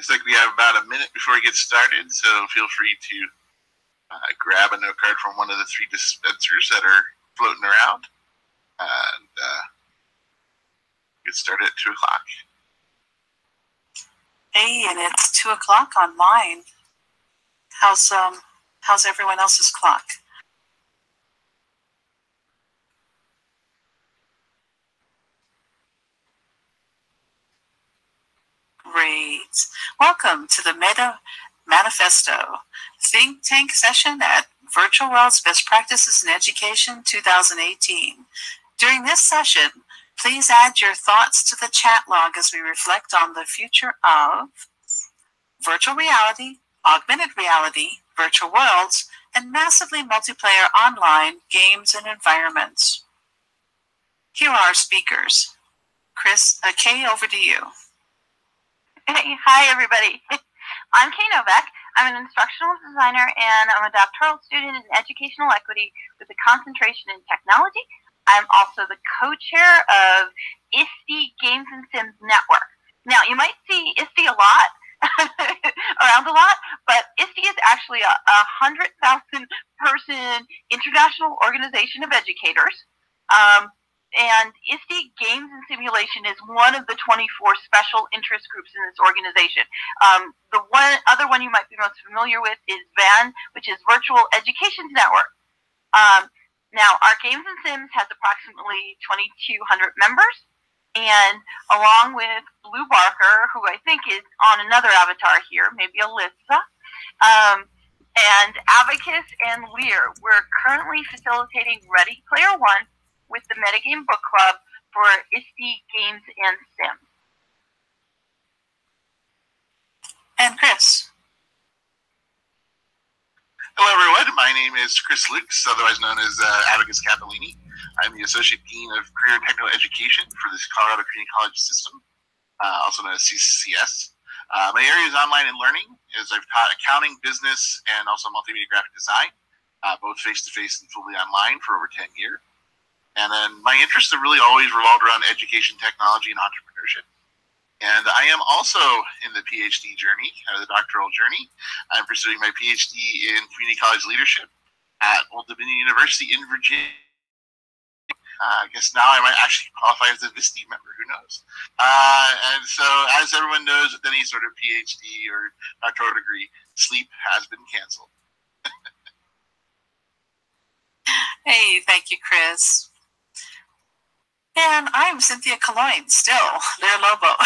Looks like we have about a minute before we get started, so feel free to grab a note card from one of the 3 dispensers that are floating around and get started at 2 o'clock. Hey, and it's 2 o'clock on mine. How's everyone else's clock? Great. Welcome to the Manifesto think tank session at Virtual World's Best Practices in Education 2018. During this session, please add your thoughts to the chat log as we reflect on the future of virtual reality, augmented reality, virtual worlds, and massively multiplayer online games and environments. Here are our speakers. Kay, over to you. Hey, hi, everybody. I'm Kay Novak. I'm an instructional designer, and I'm a doctoral student in educational equity with a concentration in technology. I'm also the co-chair of ISTE Games and Sims Network. Now, you might see ISTE a lot, around a lot, but ISTE is actually a 100,000 person international organization of educators. And ISTE Games and Simulation is one of the 24 special interest groups in this organization. The other one you might be most familiar with is VAN, which is Virtual Education Network. Now, our Games and Sims has approximately 2,200 members, and along with Blue Barker, who I think is on another avatar here, maybe Alyssa, and Abacus and Lear, we're currently facilitating Ready Player One with the Metagame Book Club for ISTE Games and Sims. And Chris. Hello, everyone. My name is Chris Lukes, otherwise known as Abacus Capellini. I'm the Associate Dean of Career and Technical Education for the Colorado Community College System, also known as CCCS. My area is online and learning, as I've taught accounting, business, and also multimedia graphic design, both face-to-face and fully online for over 10 years. And then my interests have really always revolved around education, technology, and entrepreneurship. And I am also in the PhD journey, the doctoral journey. I'm pursuing my PhD in community college leadership at Old Dominion University in Virginia. I guess now I might actually qualify as a VSTE member, who knows? And so, as everyone knows, with any sort of PhD or doctoral degree, sleep has been canceled. Hey, thank you, Chris. And I'm Cynthia Caloyne, still, Lear Lobo.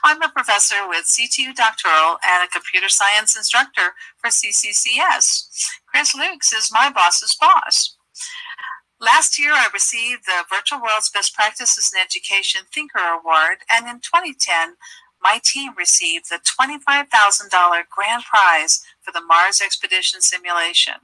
I'm a professor with CTU Doctoral and a computer science instructor for CCCS. Chris Lukes is my boss's boss. Last year, I received the Virtual World's Best Practices in Education Thinker Award, and in 2010, my team received the $25,000 grand prize for the Mars Expedition simulation.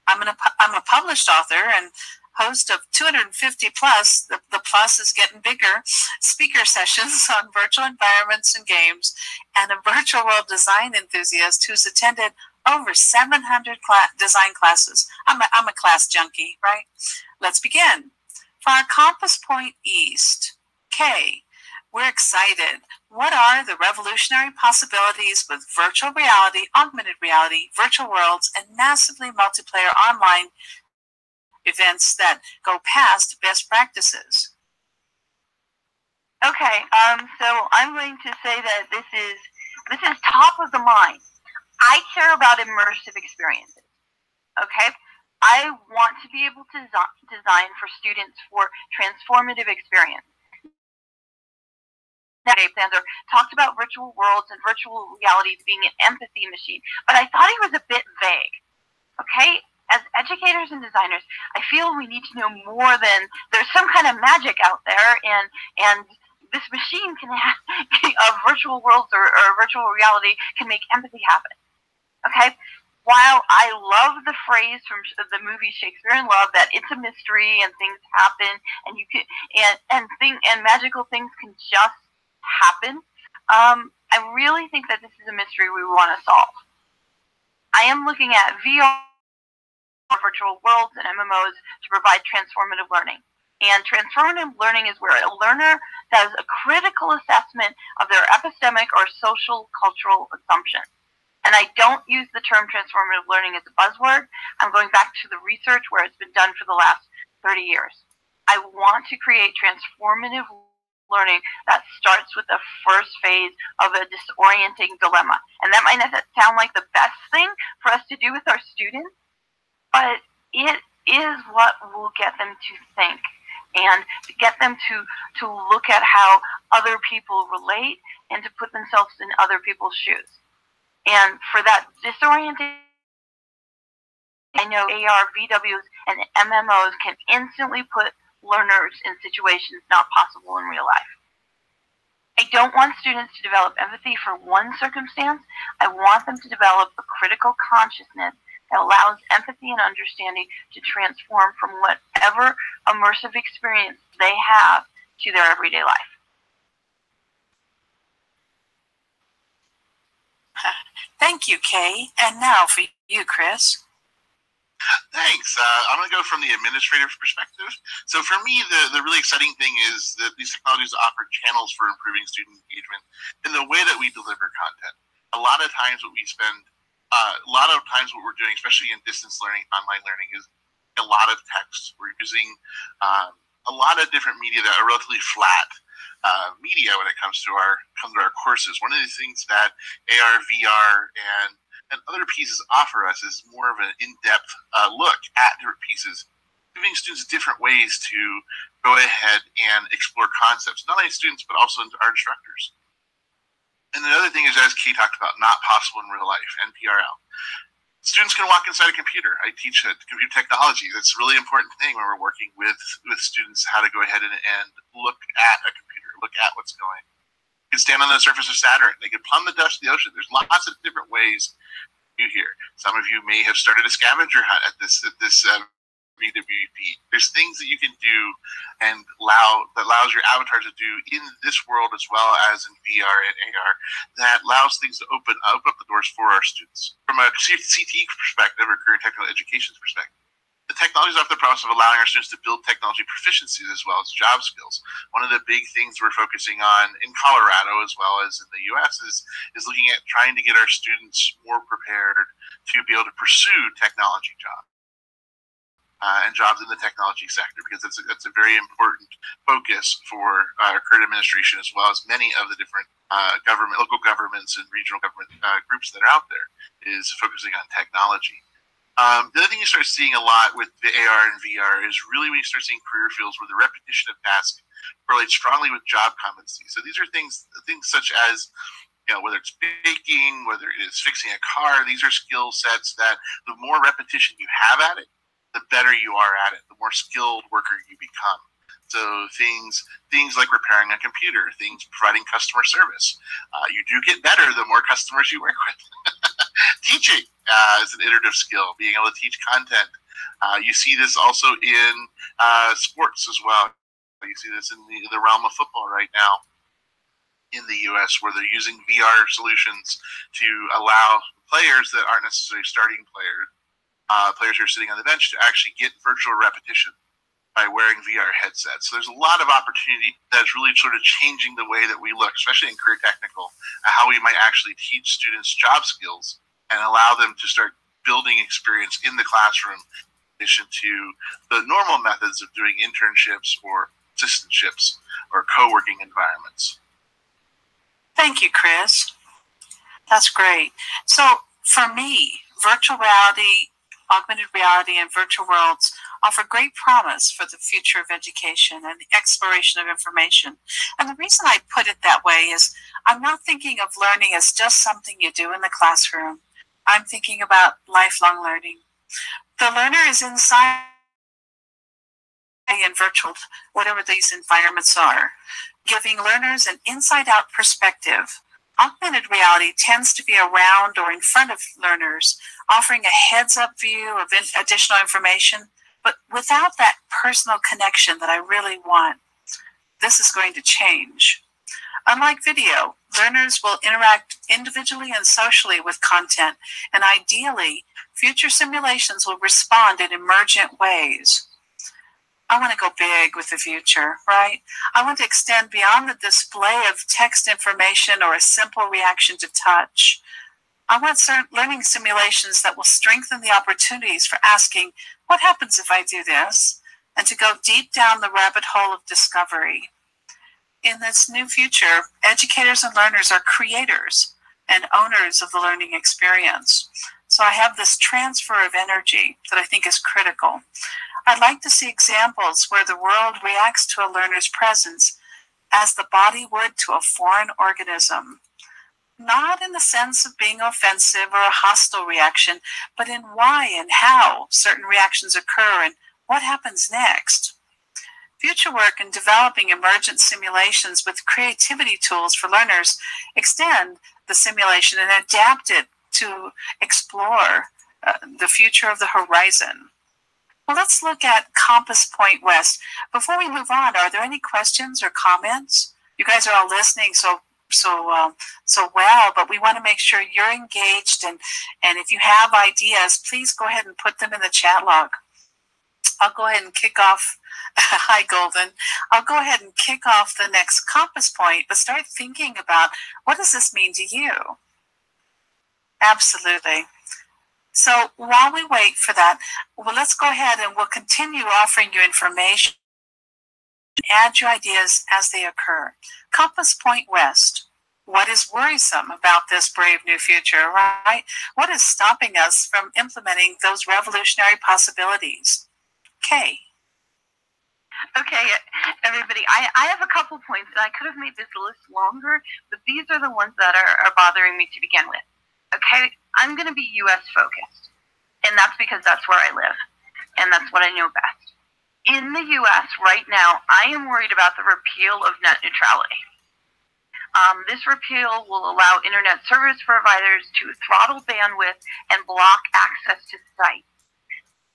I'm a published author and host of 250 plus, the plus is getting bigger, speaker sessions on virtual environments and games, and a virtual world design enthusiast who's attended over 700 design classes. I'm a class junkie, right? Let's begin. For our Compass Point East, Kay, we're excited. What are the revolutionary possibilities with virtual reality, augmented reality, virtual worlds, and massively multiplayer online events that go past best practices? Okay, so I'm going to say that this is top of the mind. I care about immersive experiences. Okay, I want to be able to design for students for transformative experience. Alexander talked about virtual worlds and virtual realities being an empathy machine, but I thought he was a bit vague. Okay, as educators and designers, I feel we need to know more than there's some kind of magic out there, and this machine can have of virtual worlds or virtual reality can make empathy happen. Okay, while I love the phrase from the movie Shakespeare in Love that it's a mystery and things happen and you can and magical things can just happen, I really think that this is a mystery we want to solve. I am looking at VR, virtual worlds, and MMOs to provide transformative learning. And transformative learning is where a learner does a critical assessment of their epistemic or social cultural assumptions. And I don't use the term transformative learning as a buzzword. I'm going back to the research where it's been done for the last 30 years. I want to create transformative learning that starts with the first phase of a disorienting dilemma. And that might not sound like the best thing for us to do with our students, but it is what will get them to think and to get them to look at how other people relate and to put themselves in other people's shoes. And for that disorienting, I know AR, VWs, and MMOs can instantly put learners in situations not possible in real life. I don't want students to develop empathy for one circumstance. I want them to develop a critical consciousness that allows empathy and understanding to transform from whatever immersive experience they have to their everyday life. Thank you, Kay. And now for you, Chris. Thanks. I'm going to go from the administrative perspective. So for me, the really exciting thing is that these technologies offer channels for improving student engagement in the way that we deliver content. A lot of times what we're doing, especially in distance learning, online learning, is a lot of text. We're using a lot of different media that are relatively flat media when it comes to our courses. One of the things that AR, VR, and other pieces offer us is more of an in-depth look at different pieces, giving students different ways to go ahead and explore concepts, not only students, but also our instructors. And another thing is, as Kay talked about, not possible in real life, NPRL. Students can walk inside a computer. I teach computer technology. That's a really important thing when we're working with students, how to go ahead and look at a computer, look at what's going. They can stand on the surface of Saturn. They can plumb the depths of the ocean. There's lots of different ways to do here. Some of you may have started a scavenger hunt at this VWBPE. There's things that you can do and that allows your avatar to do in this world as well as in VR and AR that allows things to open up the doors for our students. From a CTE perspective, or career technical education perspective, the technology is often the process of allowing our students to build technology proficiencies as well as job skills. One of the big things we're focusing on in Colorado as well as in the U.S. is looking at trying to get our students more prepared to be able to pursue technology jobs. And jobs in the technology sector, because that's a very important focus for our current administration, as well as many of the different local governments and regional government groups that are out there, is focusing on technology. The other thing you start seeing a lot with the AR and VR is really when you start seeing career fields where the repetition of tasks correlates strongly with job competency. So these are things such as, whether it's baking, whether it is fixing a car, these are skill sets that the more repetition you have at it, the better you are at it, the more skilled worker you become. So things like repairing a computer, things providing customer service. You do get better the more customers you work with. Teaching is an iterative skill, being able to teach content. You see this also in sports as well. You see this in the realm of football right now in the U.S., where they're using VR solutions to allow players that aren't necessarily starting players who are sitting on the bench to actually get virtual repetition by wearing VR headsets. So there's a lot of opportunity that's really sort of changing the way that we look, especially in career technical, how we might actually teach students job skills and allow them to start building experience in the classroom in addition to the normal methods of doing internships or assistantships or co-working environments. Thank you, Chris. That's great. So for me, virtual reality, augmented reality, and virtual worlds offer great promise for the future of education and the exploration of information. And the reason I put it that way is I'm not thinking of learning as just something you do in the classroom. I'm thinking about lifelong learning. The learner is inside in virtual, whatever these environments are, giving learners an inside-out perspective. Augmented reality tends to be around or in front of learners, offering a heads-up view of additional information, but without that personal connection that I really want. This is going to change. Unlike video, learners will interact individually and socially with content, and ideally, future simulations will respond in emergent ways. I want to go big with the future, right? I want to extend beyond the display of text information or a simple reaction to touch. I want certain learning simulations that will strengthen the opportunities for asking, what happens if I do this? And to go deep down the rabbit hole of discovery. In this new future, educators and learners are creators and owners of the learning experience. So I have this transfer of energy that I think is critical. I'd like to see examples where the world reacts to a learner's presence as the body would to a foreign organism. Not in the sense of being offensive or a hostile reaction, but in why and how certain reactions occur and what happens next. Future work in developing emergent simulations with creativity tools for learners extend the simulation and adapt it to explore the future of the horizon. Well, let's look at Compass Point West. Before we move on, are there any questions or comments? You guys are all listening so well, but we want to make sure you're engaged, and if you have ideas, please go ahead and put them in the chat log. I'll go ahead and kick off. Hi, Golden. I'll go ahead and kick off the next compass point, but start thinking about, what does this mean to you? Absolutely. So while we wait for that, well, let's go ahead and we'll continue offering you information. Add your ideas as they occur. Compass Point West. What is worrisome about this brave new future, right? What is stopping us from implementing those revolutionary possibilities? Kay. Okay, everybody, I have a couple points, and I could have made this list longer, but these are the ones that are bothering me to begin with. Okay, I'm going to be U.S. focused, and that's because that's where I live, and that's what I know best. In the U.S. right now, I am worried about the repeal of net neutrality. This repeal will allow internet service providers to throttle bandwidth and block access to sites.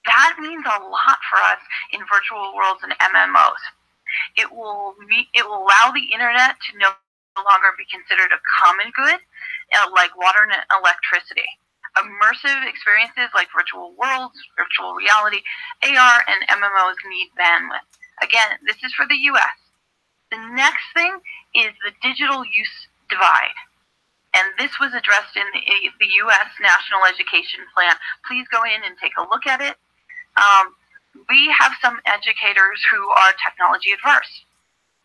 That means a lot for us in virtual worlds and MMOs. It will allow the internet to no longer be considered a common good, like water and electricity. Immersive experiences like virtual worlds, virtual reality, AR, and MMOs need bandwidth. Again, this is for the US. The next thing is the digital use divide. And this was addressed in the US National Education Plan. Please go in and take a look at it. We have some educators who are technology adverse.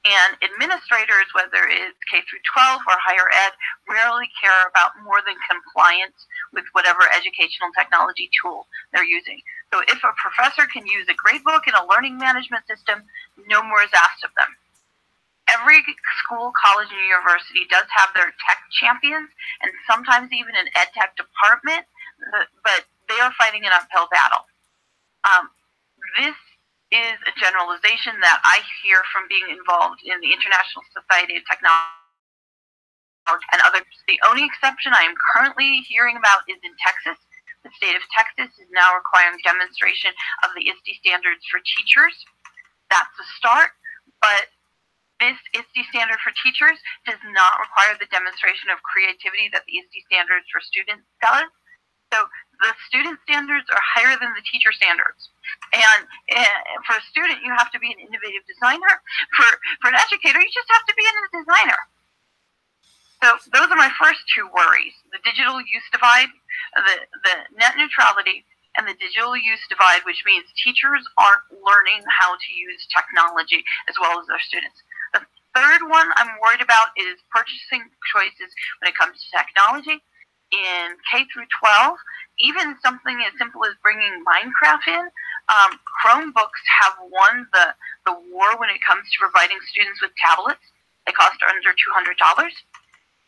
And administrators, whether it's K through 12 or higher ed, rarely care about more than compliance with whatever educational technology tool they're using. So if a professor can use a gradebook and a learning management system, no more is asked of them. Every school, college, and university does have their tech champions and sometimes even an ed tech department, but they are fighting an uphill battle. This is a generalization that I hear from being involved in the International Society of Technology and others. The only exception I am currently hearing about is in Texas. The state of Texas is now requiring demonstration of the ISTE standards for teachers. That's a start, but this ISTE standard for teachers does not require the demonstration of creativity that the ISTE standards for students does. So the student standards are higher than the teacher standards. And for a student, you have to be an innovative designer. For an educator, you just have to be a designer. So those are my first two worries: the digital use divide, the net neutrality, and the digital use divide, which means teachers aren't learning how to use technology as well as their students. The third one I'm worried about is purchasing choices when it comes to technology. In K through 12, even something as simple as bringing Minecraft in, Chromebooks have won the war when it comes to providing students with tablets. They cost under $200.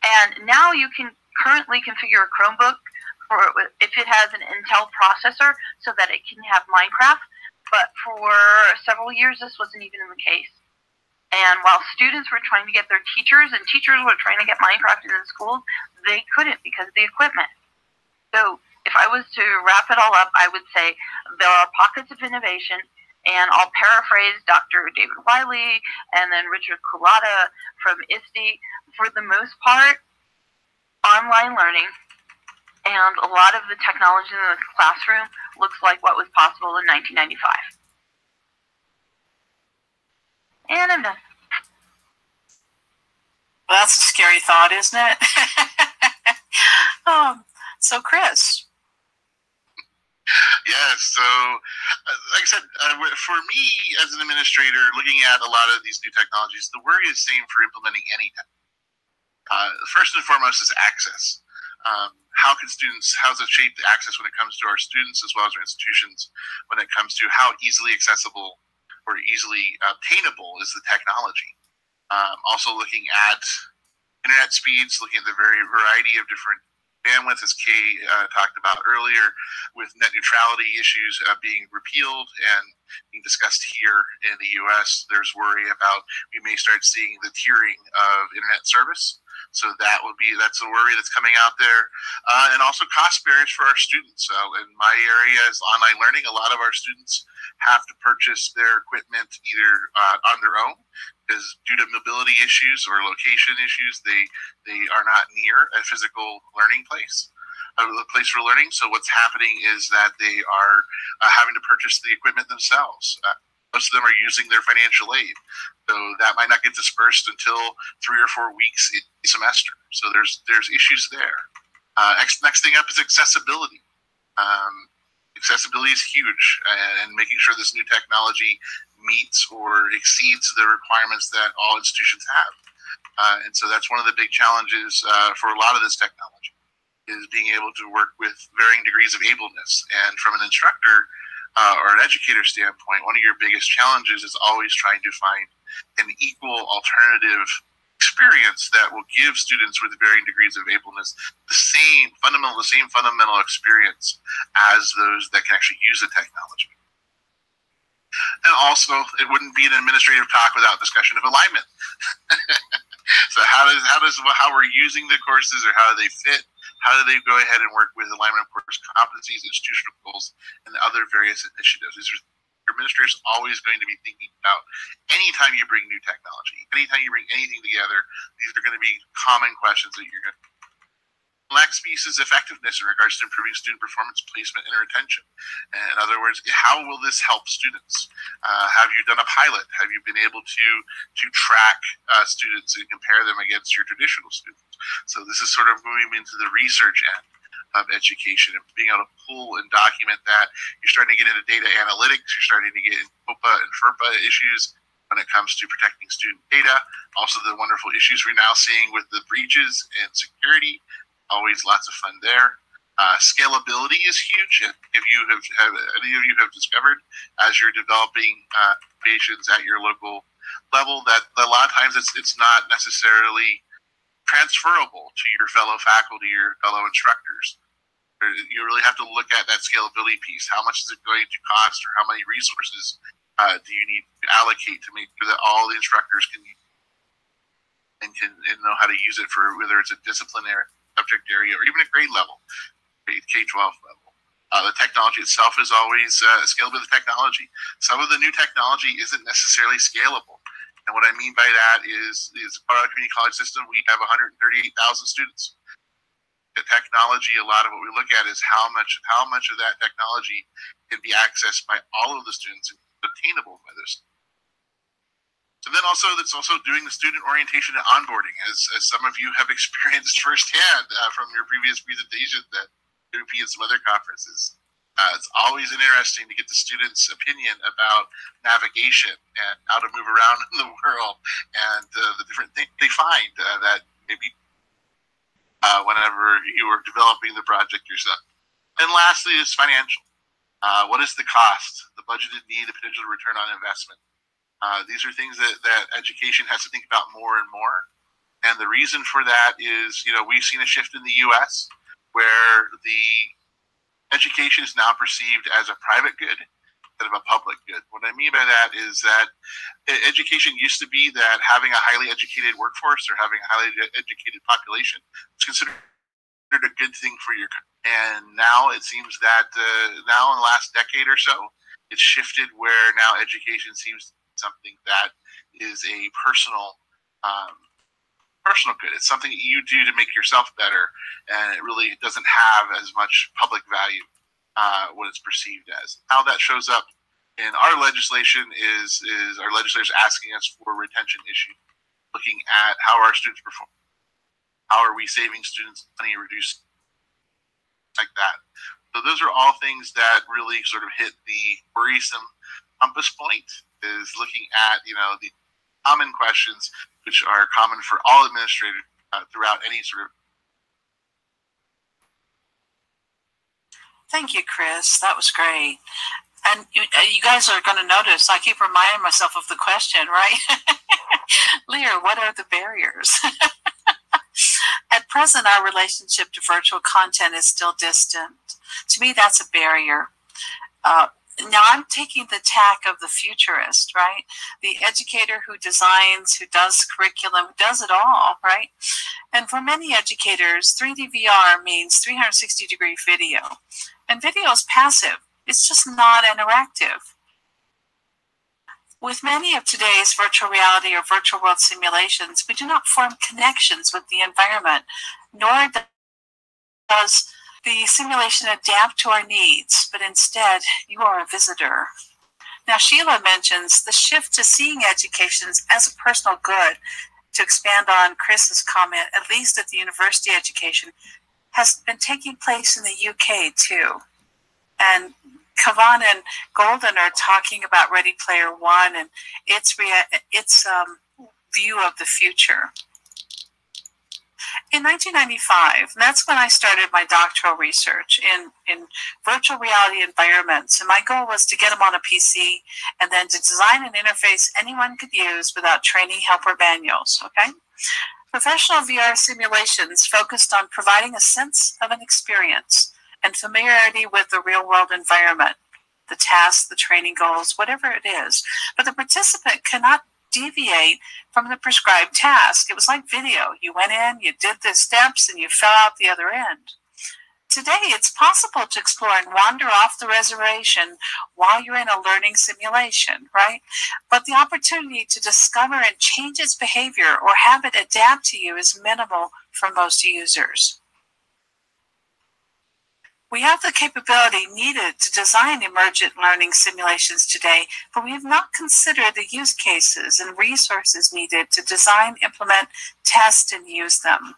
And now you can currently configure a Chromebook if it has an Intel processor so that it can have Minecraft. But for several years, this wasn't even the case. And while students were trying to get their teachers, and teachers were trying to get Minecraft into the schools, they couldn't because of the equipment. So if I was to wrap it all up, I would say there are pockets of innovation, and I'll paraphrase Dr. David Wiley and then Richard Culata from ISTE. For the most part, online learning and a lot of the technology in the classroom looks like what was possible in 1995. And I'm done. Well, that's a scary thought, isn't it? So, Chris. Yeah, so like I said, for me as an administrator, looking at a lot of these new technologies, the worry is same for implementing any tech. First and foremost is access. How does it shape the access when it comes to our students as well as our institutions, when it comes to how easily accessible or easily obtainable is the technology? Also looking at internet speeds, looking at the very variety of different bandwidth, as Kay talked about earlier, with net neutrality issues being repealed and being discussed here in the U.S. There's worry about we may start seeing the tiering of internet service. So that's a worry that's coming out there. And also cost barriers for our students. In my area is online learning. A lot of our students have to purchase their equipment either on their own, because due to mobility issues or location issues, they are not near a physical learning place, a place for learning. So what's happening is that they are having to purchase the equipment themselves. Most of them are using their financial aid, so that might not get dispersed until 3 or 4 weeks a semester. So there's issues there. Next thing up is accessibility. Accessibility is huge, and making sure this new technology meets or exceeds the requirements that all institutions have. And so that's one of the big challenges for a lot of this technology, is being able to work with varying degrees of ableness. And from an instructor or an educator standpoint, one of your biggest challenges is always trying to find an equal alternative experience that will give students with varying degrees of ableness the same fundamental experience as those that can actually use the technology. And also, it wouldn't be an administrative talk without discussion of alignment. So how we're using the courses, or how do they fit? How do they go ahead and work with alignment of course competencies, institutional goals, and other various initiatives? These are administrators always going to be thinking about anytime you bring new technology, anytime you bring anything together. These are going to be common questions that you're going to. The next piece is effectiveness in regards to improving student performance, placement, and retention. In other words, how will this help students? Have you done a pilot? Have you been able to track students and compare them against your traditional students? So this is sort of moving into the research end of education and being able to pull and document that. You're starting to get into data analytics. You're starting to get into FOPA and FERPA issues when it comes to protecting student data. Also, the wonderful issues we're now seeing with the breaches and security. Always lots of fun there. Scalability is huge. If you have any of you have discovered as you're developing patients at your local level that a lot of times it's not necessarily transferable to your fellow faculty or fellow instructors. You really have to look at that scalability piece. How much is it going to cost, or how many resources do you need to allocate to make sure that all the instructors can know how to use it for whether it's a disciplinary subject area or even a grade level, K-12 level. The technology itself is always scalable with the technology. Some of the new technology isn't necessarily scalable. And what I mean by that is Colorado Community College system, we have 138,000 students. The technology, a lot of what we look at is how much of that technology can be accessed by all of the students and obtainable by those. And then also, that's also doing the student orientation and onboarding, as some of you have experienced firsthand from your previous presentation at UP and some other conferences. It's always interesting to get the students' opinion about navigation and how to move around in the world and the different things they find that maybe whenever you are developing the project yourself. And lastly is financial. What is the cost, the budgeted need, the potential return on investment? These are things that education has to think about more and more. And the reason for that is, we've seen a shift in the U.S. where the education is now perceived as a private good instead of a public good. What I mean by that is that education used to be that having a highly educated workforce or having a highly educated population was considered a good thing for your country. And now it seems that now in the last decade or so, it's shifted where now education seems something that is a personal good. It's something that you do to make yourself better, and it really doesn't have as much public value what it's perceived as. How that shows up And our legislation is our legislation asking us for retention issue, looking at how our students perform, how are we saving students money, reduce like that. So those are all things that really sort of hit the worrisome compass point, is looking at, you know, the common questions which are common for all administrators throughout any sort of. Thank you, Chris. That was great. And you guys are going to notice I keep reminding myself of the question, right? Lear, what are the barriers? At present, our relationship to virtual content is still distant. To me, that's a barrier. Now I'm taking the tack of the futurist, right? The educator who designs, who does curriculum, who does it all, right? And for many educators, 3D VR means 360-degree video. And video is passive. It's just not interactive. With many of today's virtual reality or virtual world simulations, we do not form connections with the environment, nor does the simulation adapt to our needs, but instead, you are a visitor. Now, Sheila mentions the shift to seeing education as a personal good. To expand on Chris's comment, at least at the university education, has been taking place in the UK too. And Kavan and Golden are talking about Ready Player One and its view of the future. In 1995, that's when I started my doctoral research in virtual reality environments. And my goal was to get them on a PC and then to design an interface anyone could use without training help or manuals, okay? Professional VR simulations focused on providing a sense of an experience and familiarity with the real-world environment, the tasks, the training goals, whatever it is. But the participant cannot deviate from the prescribed task. It was like video. You went in, you did the steps, and you fell out the other end. Today, it's possible to explore and wander off the reservation while you're in a learning simulation, right? But the opportunity to discover and change its behavior or have it adapt to you is minimal for most users. We have the capability needed to design emergent learning simulations today, but we have not considered the use cases and resources needed to design, implement, test, and use them.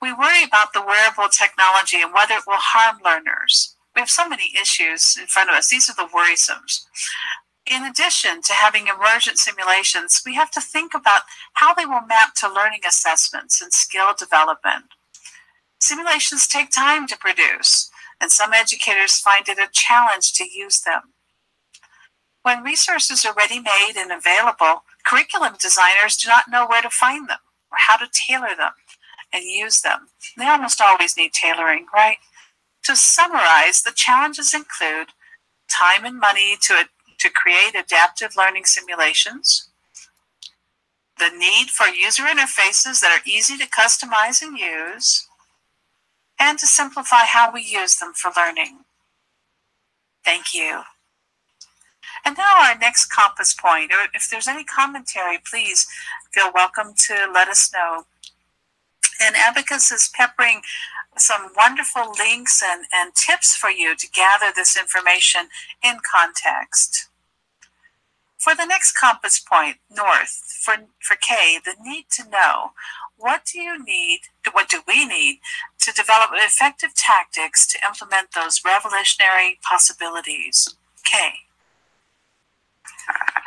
We worry about the wearable technology and whether it will harm learners. We have so many issues in front of us. These are the worrisomes. In addition to having emergent simulations, we have to think about how they will map to learning assessments and skill development. Simulations take time to produce, and some educators find it a challenge to use them. When resources are ready-made and available, curriculum designers do not know where to find them or how to tailor them and use them. They almost always need tailoring, right? To summarize, the challenges include time and money to create adaptive learning simulations, the need for user interfaces that are easy to customize and use, and to simplify how we use them for learning. Thank you. And now our next compass point, or if there's any commentary, please feel welcome to let us know. And Abacus is peppering some wonderful links and tips for you to gather this information in context. For the next compass point, north, for K, the need to know. What do we need to develop effective tactics to implement those revolutionary possibilities? K.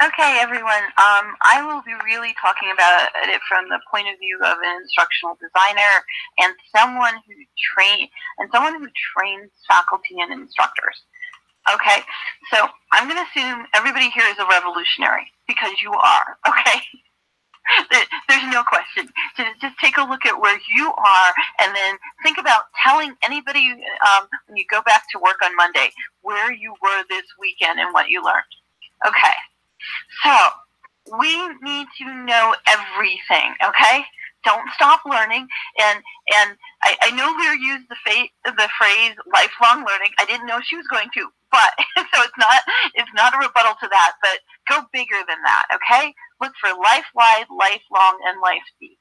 Okay, everyone. I will be really talking about it from the point of view of an instructional designer and someone who trains faculty and instructors. Okay, so I'm going to assume everybody here is a revolutionary because you are. Okay. There's no question. Just take a look at where you are and then think about telling anybody when you go back to work on Monday where you were this weekend and what you learned. Okay, so we need to know everything, okay? Don't stop learning. And I know Lear used the phrase lifelong learning. I didn't know she was going to, but so it's not a rebuttal to that, but go bigger than that, okay? Look for life-wide, lifelong, and life-deep.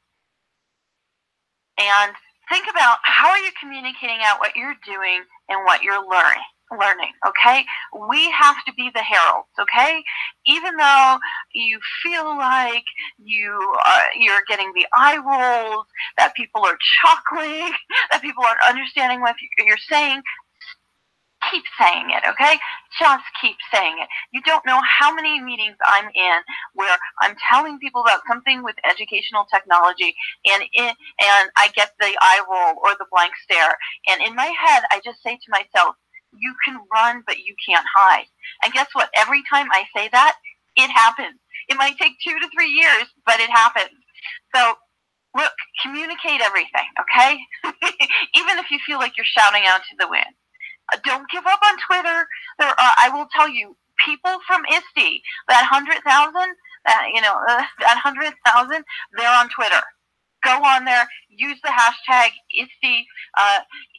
And think about how are you communicating out what you're doing and what you're learning. learning, okay? We have to be the heralds, okay? Even though you feel like you're getting the eye rolls, that people are chuckling, that people aren't understanding what you're saying, keep saying it, okay? Just keep saying it. You don't know how many meetings I'm in where I'm telling people about something with educational technology, and I get the eye roll or the blank stare, and in my head I just say to myself, you can run, but you can't hide. And guess what? Every time I say that, it happens. It might take 2 to 3 years, but it happens. So look, communicate everything, okay? Even if you feel like you're shouting out to the wind. Don't give up on Twitter. I will tell you, people from ISTE, that 100,000, that 100,000, they're on Twitter. Go on there, use the hashtag ISTE,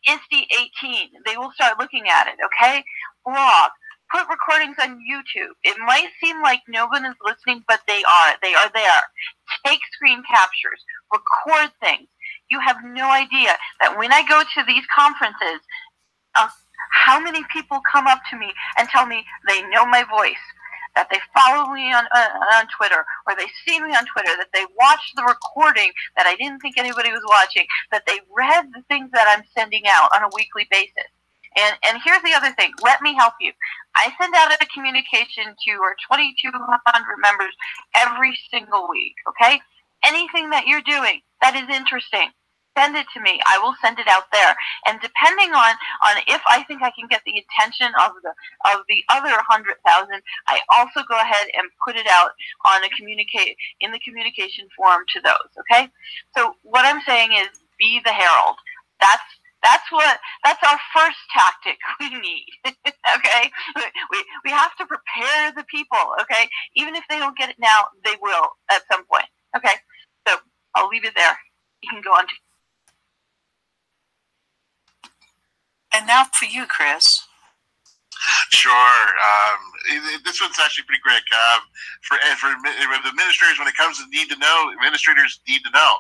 ISTE18. They will start looking at it, okay? Blog. Put recordings on YouTube. It might seem like no one is listening, but they are. They are there. Take screen captures. Record things. You have no idea that when I go to these conferences, how many people come up to me and tell me they know my voice, that they follow me on Twitter, or they see me on Twitter, that they watched the recording that I didn't think anybody was watching, that they read the things that I'm sending out on a weekly basis. And here's the other thing. Let me help you. I send out a communication to our 2,200 members every single week, okay? Anything that you're doing that is interesting, send it to me. I will send it out there. And depending on if I think I can get the attention of the other 100,000, I also go ahead and put it out on in the communication forum to those. Okay. So what I'm saying is, be the herald. That's our first tactic we need. Okay. We have to prepare the people. Okay. Even if they don't get it now, they will at some point. Okay. So I'll leave it there. You can go on to. And now for you, Chris. Sure. This one's actually pretty quick. For administrators, when it comes to need to know, administrators need to know.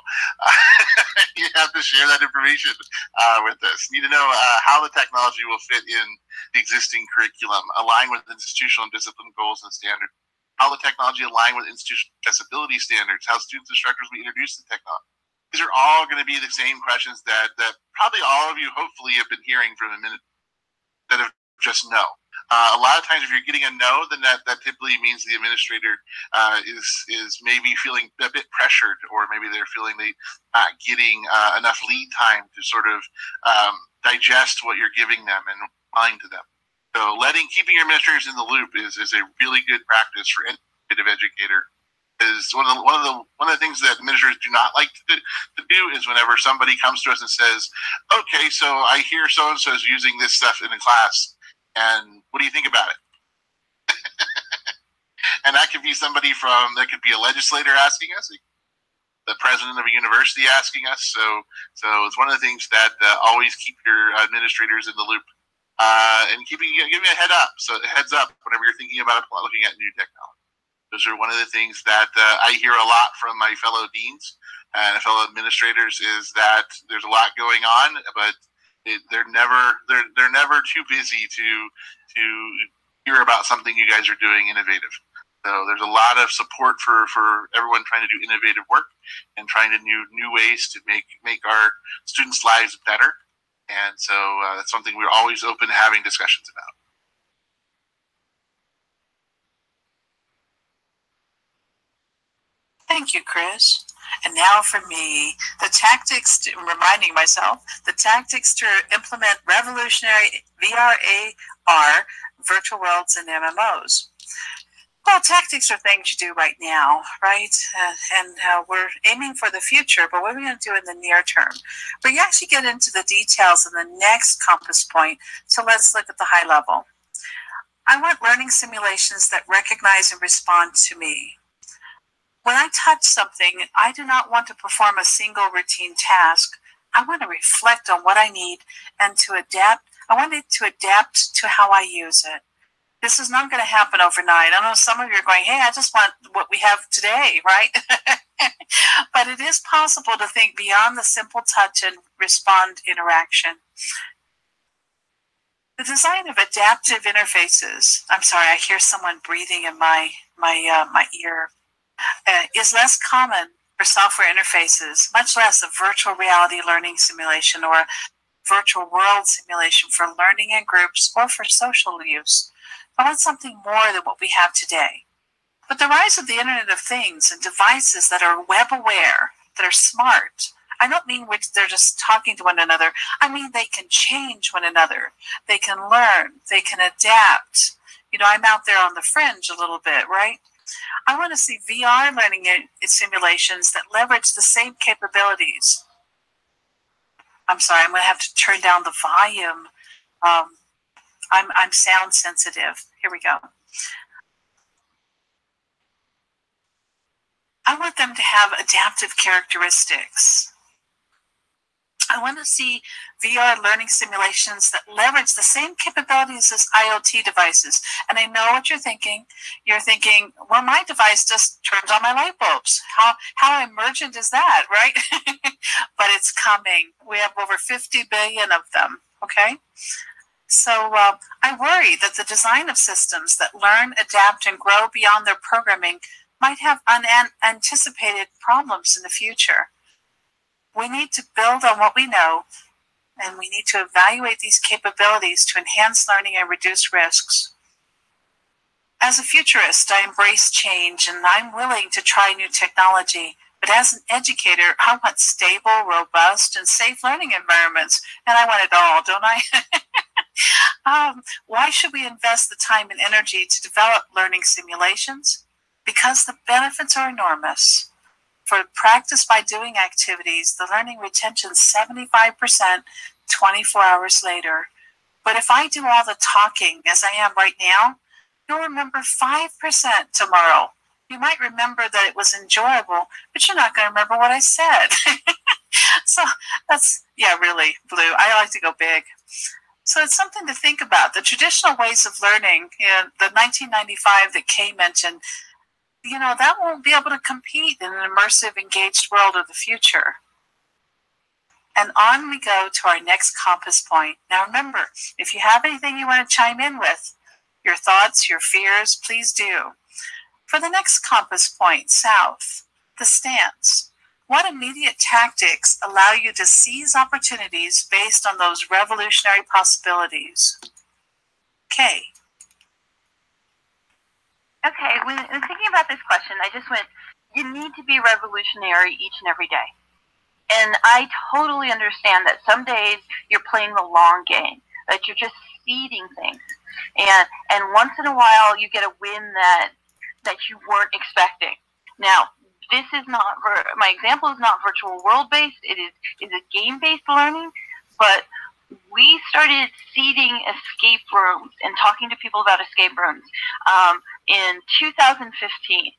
You have to share that information with us. Need to know how the technology will fit in the existing curriculum, align with institutional and discipline goals and standards. How the technology align with institutional accessibility standards. How students and instructors will introduce the technology. These are all going to be the same questions that probably all of you hopefully have been hearing from a minute that have just no. A lot of times if you're getting a no, then that typically means the administrator is maybe feeling a bit pressured, or maybe they're feeling they're not getting enough lead time to sort of digest what you're giving them and replying to them. So keeping your administrators in the loop is a really good practice for any educator. Is one of the things that administrators do not like to do is whenever somebody comes to us and says, okay, so I hear so-and-so is using this stuff in the class, and what do you think about it? And that could be that could be a legislator asking us, the president of a university asking us. So it's one of the things that always keep your administrators in the loop, and giving a heads up whenever you're thinking about looking at new technology. Those are one of the things that I hear a lot from my fellow deans and fellow administrators, is that there's a lot going on, but they're never too busy to hear about something you guys are doing innovative. So there's a lot of support for everyone trying to do innovative work and trying to new ways to make our students' lives better. And so that's something we're always open to having discussions about. Thank you, Chris. And now for me, reminding myself, the tactics to implement revolutionary VRAR, virtual worlds, and MMOs. Well, tactics are things you do right now, right? And we're aiming for the future, but what are we going to do in the near term? We actually get into the details in the next compass point, so let's look at the high level. I want learning simulations that recognize and respond to me. When I touch something, I do not want to perform a single routine task. I want to reflect on what I need and to adapt. I want it to adapt to how I use it. This is not going to happen overnight. I know some of you are going, hey, I just want what we have today, right? But it is possible to think beyond the simple touch and respond interaction. The design of adaptive interfaces, I'm sorry, I hear someone breathing in my ear, is less common for software interfaces, much less a virtual reality learning simulation or a virtual world simulation for learning in groups or for social use. I want something more than what we have today. But the rise of the Internet of Things and devices that are web aware, that are smart, I don't mean they're just talking to one another. I mean they can change one another. They can learn. They can adapt. You know, I'm out there on the fringe a little bit, right? I want to see VR learning simulations that leverage the same capabilities. I'm sorry, I'm going to have to turn down the volume. I'm sound sensitive. Here we go. I want them to have adaptive characteristics. I want to see VR learning simulations that leverage the same capabilities as IoT devices. And I know what you're thinking. You're thinking, well, my device just turns on my light bulbs. How emergent is that, right? But it's coming. We have over 50 billion of them, okay? So I worry that the design of systems that learn, adapt, and grow beyond their programming might have unanticipated problems in the future. We need to build on what we know, and we need to evaluate these capabilities to enhance learning and reduce risks. As a futurist, I embrace change, and I'm willing to try new technology. But as an educator, I want stable, robust, and safe learning environments, and I want it all, don't I? Why should we invest the time and energy to develop learning simulations? Because the benefits are enormous. For practice by doing activities, the learning retention is 75% 24 hours later. But if I do all the talking as I am right now, you'll remember 5% tomorrow. You might remember that it was enjoyable, but you're not going to remember what I said. So that's, yeah, really, Blue. I like to go big. So it's something to think about. The traditional ways of learning, the 1995 that Kay mentioned, that won't be able to compete in an immersive, engaged world of the future. And on we go to our next compass point. Now remember, if you have anything you want to chime in with, your thoughts, your fears, please do. For the next compass point, south, the stance. What immediate tactics allow you to seize opportunities based on those revolutionary possibilities? Kay. Okay, when thinking about this question, I just went, you need to be revolutionary each and every day. And I totally understand that some days you're playing the long game, that you're just seeding things. And once in a while you get a win that you weren't expecting. Now, this is not, my example is not virtual world based, it is a game based learning, but we started seeding escape rooms and talking to people about escape rooms in 2015.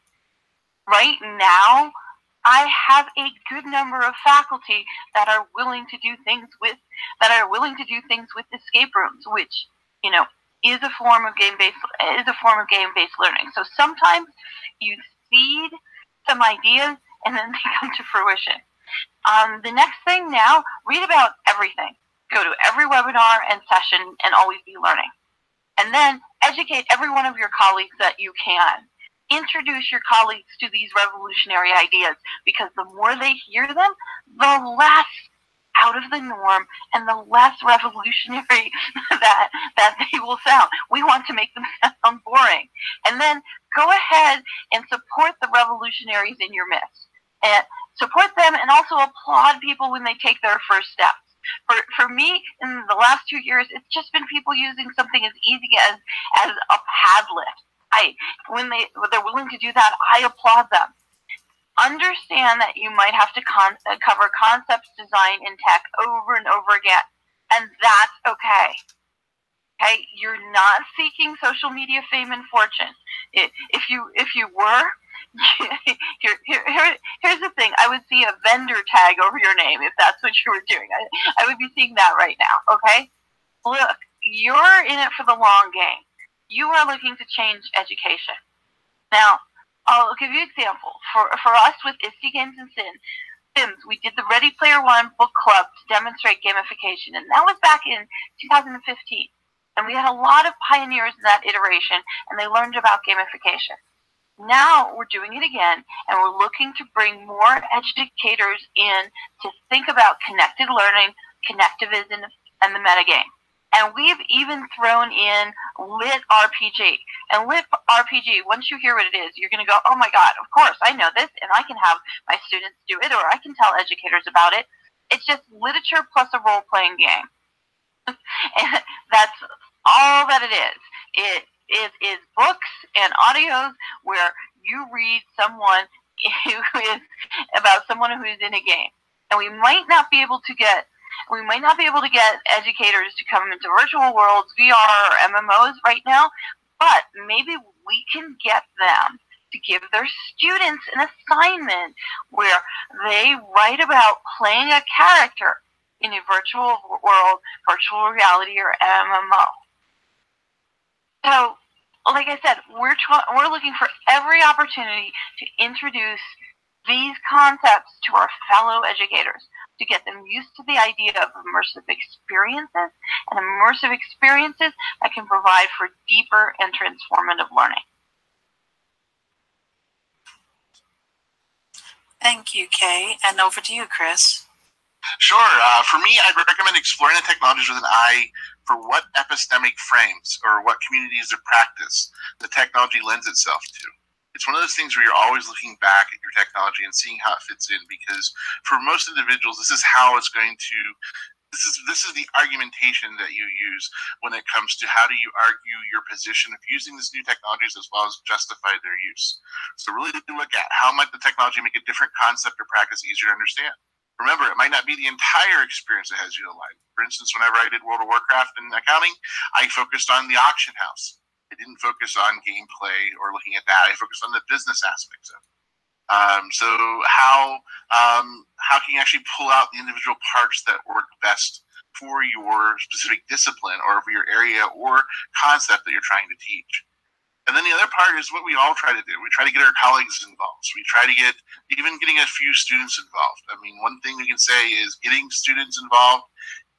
Right now, I have a good number of faculty that are willing to do things with escape rooms, which is a form of game-based learning. So sometimes you seed some ideas and then they come to fruition. The next thing now, read about everything. Go to every webinar and session and always be learning. And then educate every one of your colleagues that you can. Introduce your colleagues to these revolutionary ideas, because the more they hear them, the less out of the norm and the less revolutionary that they will sound. We want to make them sound boring. And then go ahead and support the revolutionaries in your midst. And support them and also applaud people when they take their first steps. For me, in the last 2 years, it's just been people using something as easy as a Padlet. When they're willing to do that, I applaud them. Understand that you might have to cover concepts, design, and tech over and over again, and that's okay. Okay, you're not seeking social media fame and fortune. If you were, here's the thing. I would see a vendor tag over your name if that's what you were doing. I would be seeing that right now. Okay, look, you're in it for the long game. You are looking to change education. Now, I'll give you an example. For us with ISTE Games and Sims, we did the Ready Player One book club to demonstrate gamification, and that was back in 2015. And we had a lot of pioneers in that iteration, and they learned about gamification. Now we're doing it again, and we're looking to bring more educators in to think about connected learning, connectivism, and the metagame. And we've even thrown in Lit RPG. And Lit RPG, once you hear what it is, you're going to go, oh my God, of course, I know this, and I can have my students do it, or I can tell educators about it. It's just literature plus a role-playing game. And that's all that it is. It is books and audios where you read someone who is about someone who is in a game. And we might not be able to get educators to come into virtual worlds, VR, or MMOs right now, but maybe we can get them to give their students an assignment where they write about playing a character in a virtual world, virtual reality, or MMO. So, like I said, we're looking for every opportunity to introduce these concepts to our fellow educators, to get them used to the idea of immersive experiences that can provide for deeper and transformative learning. Thank you, Kay. And over to you, Chris. Sure. For me, I'd recommend exploring the technologies with an eye for what epistemic frames or what communities of practice the technology lends itself to. It's one of those things where you're always looking back at your technology and seeing how it fits in, because for most individuals, this is how it's going to, this is the argumentation that you use when it comes to how do you argue your position of using these new technologies as well as justify their use. So really look at how might the technology make a different concept or practice easier to understand. Remember, it might not be the entire experience that has you alive. For instance, whenever I did World of Warcraft in accounting, I focused on the auction house. I didn't focus on gameplay or looking at that. I focused on the business aspects of it. So how can you actually pull out the individual parts that work best for your specific discipline or for your area or concept that you're trying to teach? And then the other part is what we all try to do. We try to get our colleagues involved. So we try to get a few students involved. I mean, one thing we can say is getting students involved,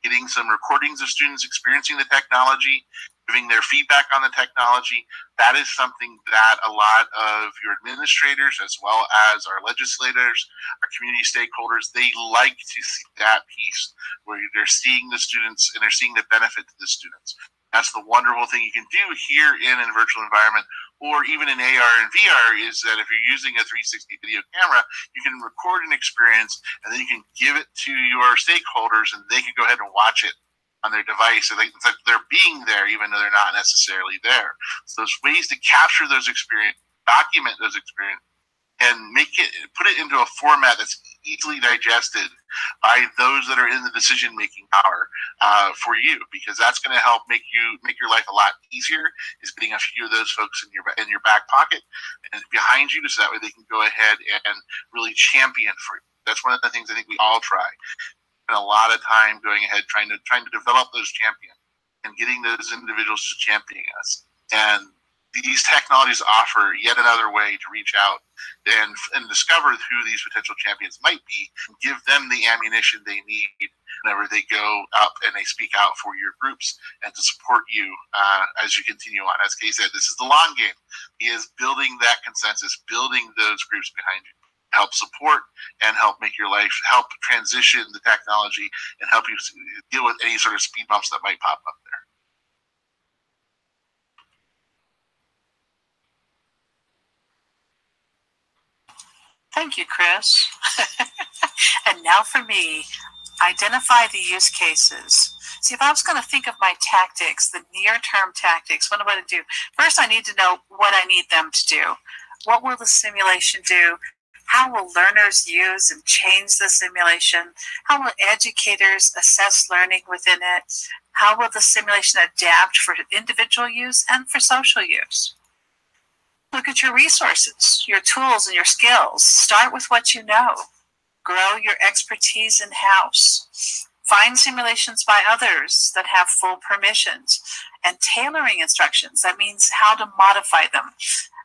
getting some recordings of students experiencing the technology, giving their feedback on the technology. That is something that a lot of your administrators, as well as our legislators, our community stakeholders, they like to see that piece where they're seeing the students and they're seeing the benefit to the students. That's the wonderful thing you can do here in a virtual environment, or even in AR and VR, is that if you're using a 360 video camera, you can record an experience and then you can give it to your stakeholders and they can go ahead and watch it on their device. So it's like they're being there even though they're not necessarily there. So there's ways to capture those experiences, document those experiences, and put it into a format that's easily digested by those that are in the decision-making power for you, because that's going to help make your life a lot easier. Is getting a few of those folks in your back pocket and behind you, so that way they can go ahead and really champion for you. That's one of the things I think we all try. Spend a lot of time going ahead trying to develop those champions and getting those individuals to champion us. And these technologies offer yet another way to reach out and discover who these potential champions might be, and give them the ammunition they need whenever they go up and they speak out for your groups and to support you as you continue on. As Kay said, this is the long game. He is building that consensus, building those groups behind you, help support and help make your life, help transition the technology and help you deal with any sort of speed bumps that might pop up there. Thank you, Chris. And now for me, identify the use cases. See, if I was going to think of my tactics, the near-term tactics, what am I going to do? First, I need to know what I need them to do. What will the simulation do? How will learners use and change the simulation? How will educators assess learning within it? How will the simulation adapt for individual use and for social use? Look at your resources, your tools, and your skills. Start with what you know. Grow your expertise in-house. Find simulations by others that have full permissions and tailoring instructions. That means how to modify them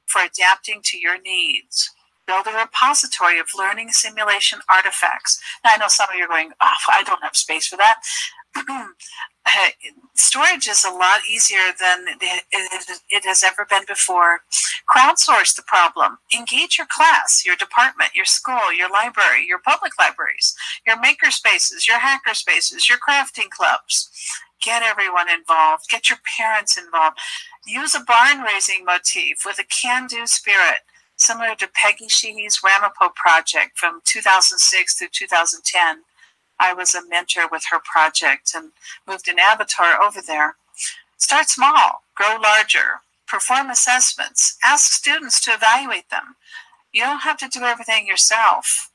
for adapting to your needs. Build a repository of learning simulation artifacts. Now, I know some of you are going, oh, I don't have space for that. Storage is a lot easier than it has ever been before. Crowdsource the problem. Engage your class, your department, your school, your library, your public libraries, your maker spaces, your hacker spaces, your crafting clubs. Get everyone involved. Get your parents involved. Use a barn raising motif with a can-do spirit, similar to Peggy Sheehy's Ramapo project from 2006 through 2010. I was a mentor with her project and moved an avatar over there. Start small, grow larger, perform assessments, ask students to evaluate them. You don't have to do everything yourself.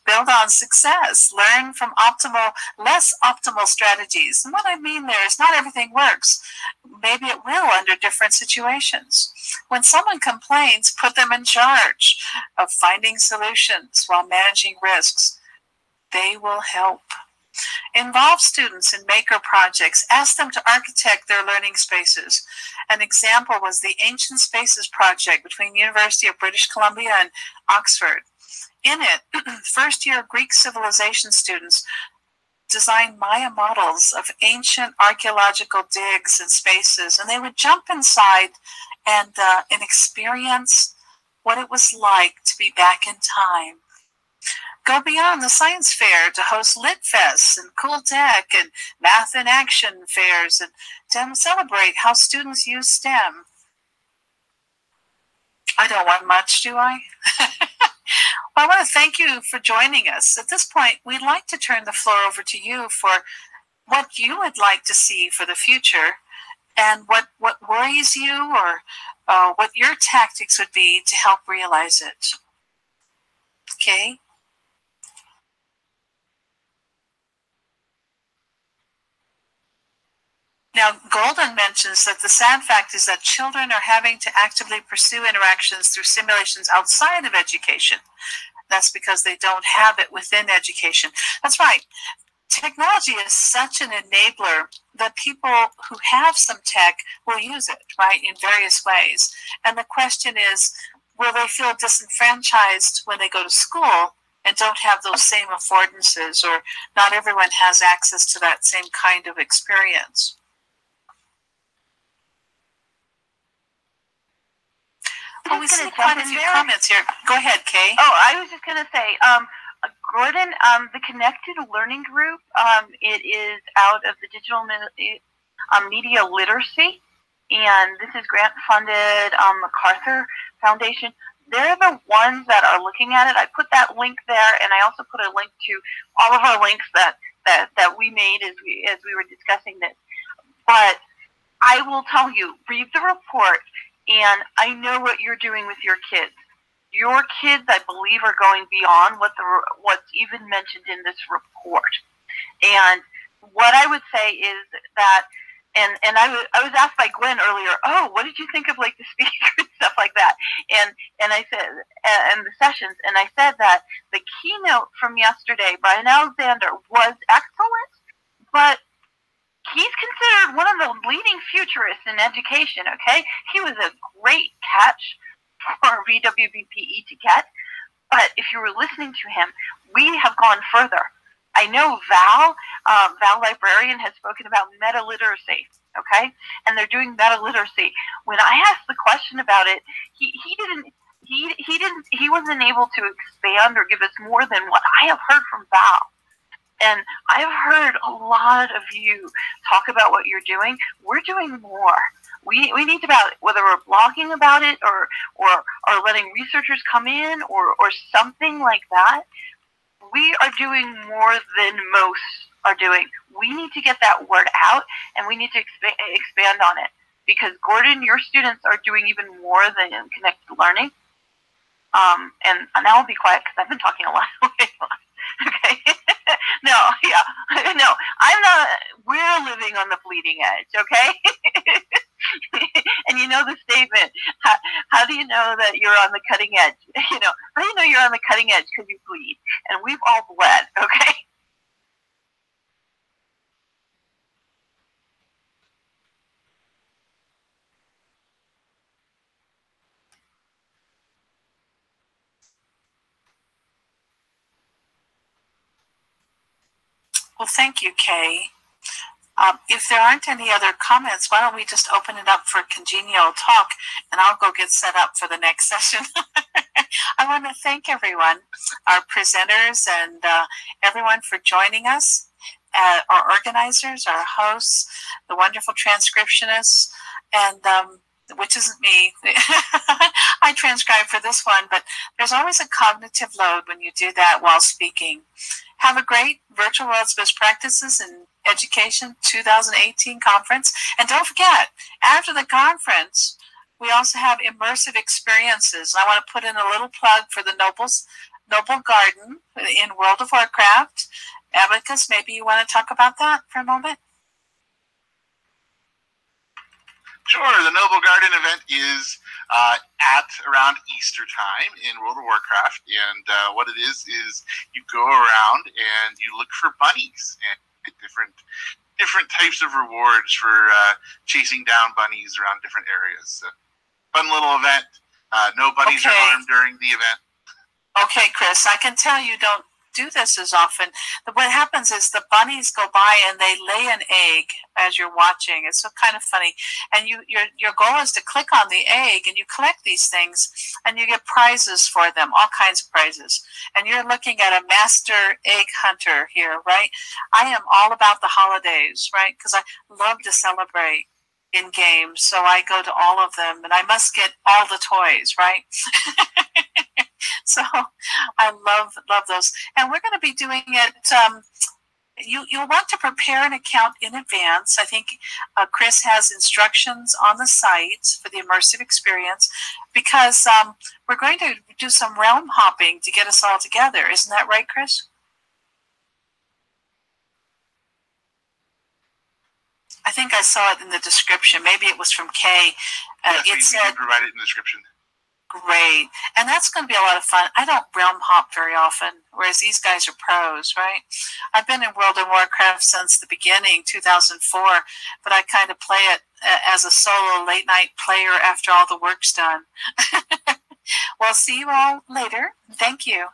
Build on success, learn from less optimal strategies. And what I mean there is not everything works. Maybe it will under different situations. When someone complains, put them in charge of finding solutions while managing risks. They will help. Involve students in maker projects. Ask them to architect their learning spaces. An example was the Ancient Spaces project between University of British Columbia and Oxford. In it, first-year Greek civilization students designed Maya models of ancient archaeological digs and spaces, and they would jump inside and experience what it was like to be back in time. Go beyond the science fair to host Lit Fests and Cool Tech and Math in Action fairs and to celebrate how students use STEM. I don't want much, do I? Well, I want to thank you for joining us. At this point, we'd like to turn the floor over to you for what you would like to see for the future and what worries you or what your tactics would be to help realize it. Okay? Now, Golden mentions that the sad fact is that children are having to actively pursue interactions through simulations outside of education. That's because they don't have it within education. That's right. Technology is such an enabler that people who have some tech will use it, right, in various ways. And the question is, will they feel disenfranchised when they go to school and don't have those same affordances, or not everyone has access to that same kind of experience? Well, we see quite a few comments here. Go ahead, Kay. Oh, I was just going to say, Gordon, the Connected Learning Group, it is out of the Digital Media Literacy, and this is grant-funded MacArthur Foundation. They're the ones that are looking at it. I put that link there, and I also put a link to all of our links that we made as we were discussing this. But I will tell you, read the report, and I know what you're doing with your kids. Your kids, I believe, are going beyond what's even mentioned in this report. And what I would say is that, and I was asked by Gwen earlier, oh, what did you think of like the speaker and stuff like that? And I said, and the sessions, and I said that the keynote from yesterday, Brian Alexander, was excellent, but he's considered one of the leading futurists in education, okay? He was a great catch for VWBPE to get, but if you were listening to him, we have gone further. I know Val Librarian has spoken about meta-literacy, okay? And they're doing meta-literacy. When I asked the question about it, he wasn't able to expand or give us more than what I have heard from Val. And I've heard a lot of you talk about what you're doing. We're doing more. We need to, about whether we're blogging about it or letting researchers come in or something like that. We are doing more than most are doing. We need to get that word out, and we need to expand on it. Because, Gordon, your students are doing even more than connected learning. And now I'll be quiet because I've been talking a lot. Okay. No, I'm not. We're living on the bleeding edge, okay? And you know the statement. How do you know that you're on the cutting edge? How do you know you're on the cutting edge? Because you bleed, and we've all bled, okay? Well, thank you, Kay. If there aren't any other comments, why don't we just open it up for congenial talk, and I'll go get set up for the next session. I want to thank everyone, our presenters, and everyone for joining us, our organizers, our hosts, the wonderful transcriptionists, and which isn't me. I transcribe for this one, but there's always a cognitive load when you do that while speaking. Have a great Virtual World's Best Practices in Education 2018 conference. And don't forget, after the conference, we also have immersive experiences. I want to put in a little plug for the Noble Garden in World of Warcraft. Abacus, maybe you want to talk about that for a moment? Sure. The Noble Garden event is at around Easter time in World of Warcraft, and what it is you go around and you look for bunnies and different types of rewards for chasing down bunnies around different areas. So, fun little event. No bunnies are harmed during the event. Okay, Chris, I can tell you don't do this as often. What happens is the bunnies go by and they lay an egg as you're watching. It's so kind of funny. And your goal is to click on the egg, and you collect these things, and you get prizes for them, all kinds of prizes. And you're looking at a master egg hunter here, right? I am all about the holidays, right? Because I love to celebrate in games, so I go to all of them, and I must get all the toys, right? So I love those, and we're going to be doing it. You'll want to prepare an account in advance. I think Chris has instructions on the site for the immersive experience, because we're going to do some realm hopping to get us all together. Isn't that right, Chris? I think I saw it in the description. Maybe it was from Kay. Yes, we can provide it in the description. Great. And that's going to be a lot of fun. I don't realm hop very often, whereas these guys are pros, right? I've been in World of Warcraft since the beginning, 2004, but I kind of play it as a solo late night player after all the work's done. Well, see you all later. Thank you.